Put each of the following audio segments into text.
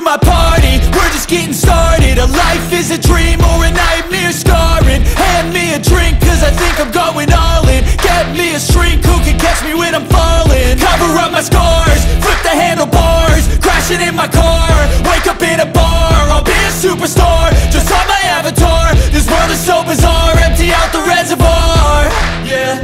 to my party, we're just getting started. A life is a dream or a nightmare scarring. Hand me a drink cause I think I'm going all in. Get me a shrink who can catch me when I'm falling. Cover up my scars, flip the handlebars, crashing in my car, wake up in a bar. I'll be a superstar, just on my avatar. This world is so bizarre, empty out the reservoir. Yeah,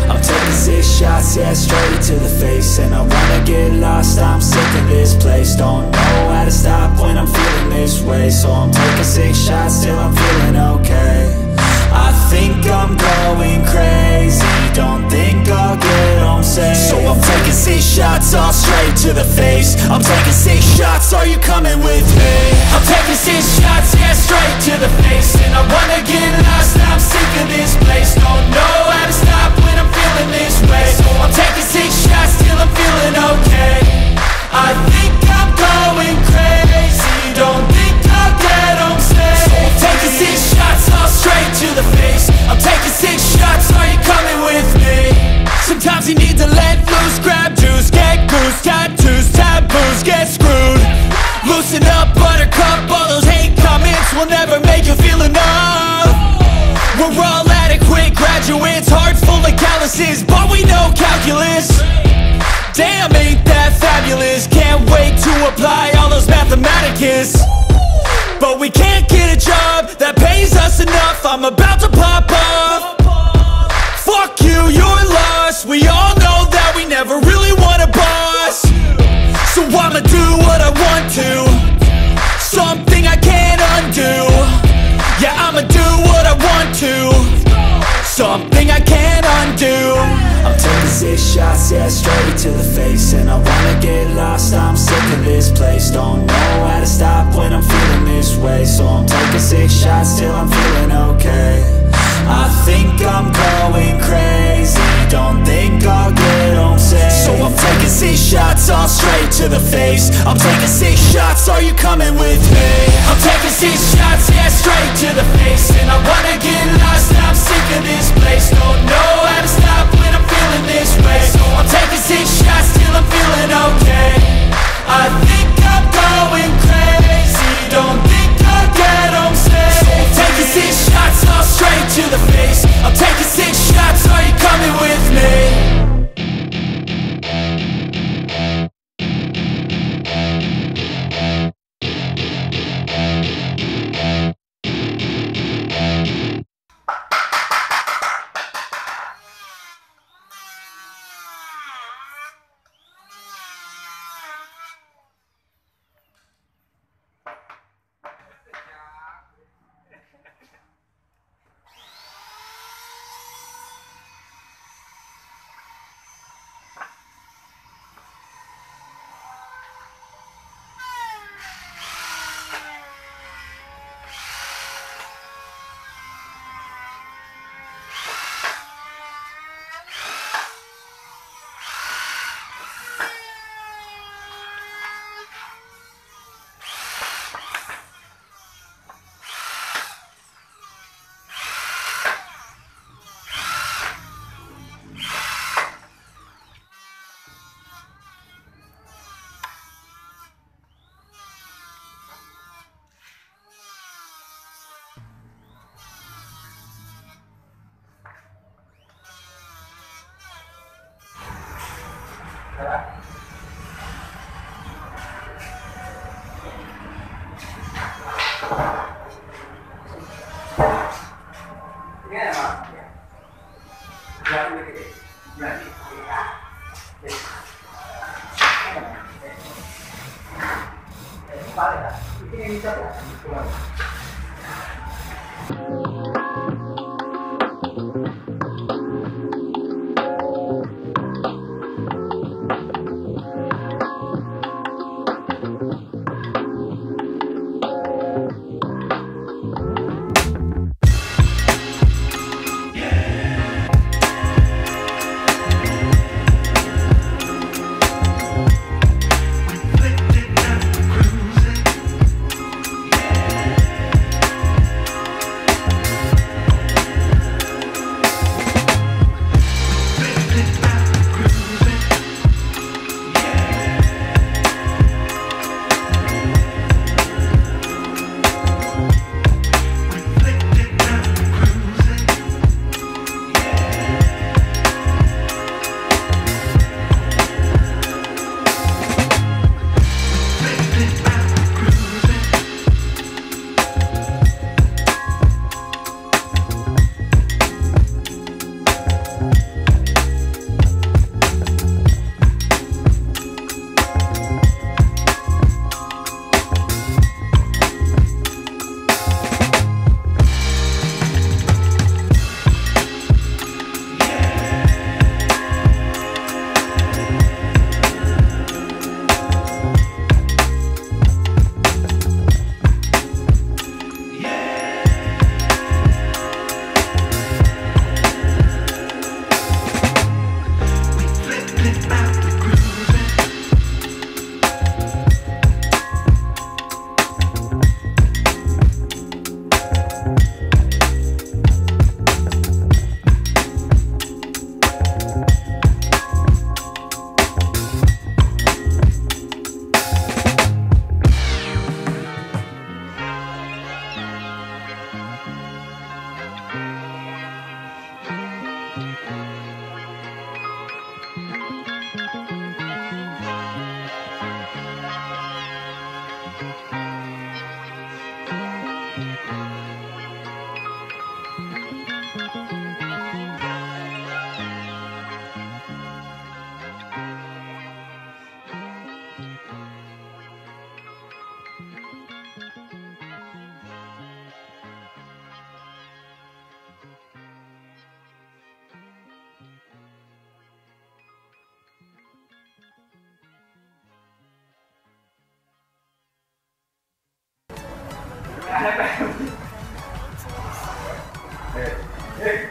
I'm taking 6 shots, yeah, straight to the face. And I wanna get lost, I'm sick of this place. Don't know how to stop when I'm feeling this way. So I'm taking 6 shots till I'm feeling okay. I think I'm going crazy, don't think I'll get home safe. So I'm taking 6 shots, all straight to the face. I'm taking 6 shots, are you coming with me? I'm taking 6 shots, yeah, straight to the face. And I wanna get lost, I'm sick of this place. Don't know how to stop when I'm feeling this way. So I'm taking 6 shots till I'm feeling okay. I think I'm going crazy, don't think I'll get home safe. So I'm taking 6 shots, all straight to the face. I'm taking 6 shots, are you coming with me? Sometimes you need to let loose, grab juice, get goose, tattoos, taboos, get screwed. Loosen up, buttercup, all those hate comments will never make you feel enough. We're all adequate graduates, heart full of calluses, but we know calculus. Damn, ain't that fabulous? Can't wait to apply all those mathematicus. But we can't get a job that pays us enough. I'm about to pop off. Fuck you, you're lost. We all know that we never really want a boss. So I'ma do what I want to, something I can't undo. Yeah, I'ma do what I want to, something I can't undo. I'm taking 6 shots, yeah, straight to the face. And I wanna get lost, I'm sick of this place. Don't know how to stop when I'm feeling this way. So I'm taking 6 shots till I'm feeling okay. I think I'm going crazy, don't think I'll get home safe. So I'm taking 6 shots, all straight to the face. I'm taking 6 shots, are you coming with me? I'm taking 6 shots, yeah, straight to the face. And I wanna get lost, I'm sick of this place. Don't know how to stop when I'm feeling this way. So I'm taking 6 shots till I'm feeling okay. I think I'm going crazy, don't think I'll get home safe. So I'm taking 6 shots, all straight to the face. I'm taking 6 shots, are you coming with me?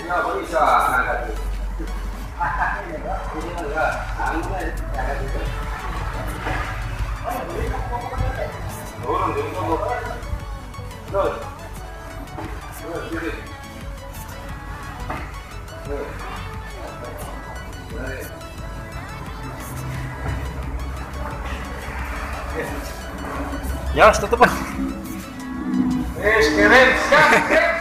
Nggak bisa angkat itu. Ini enggak, angkat jangan itu. Turun, turun. Terus. Terus, terus. Ya, tutup. Keren, siap.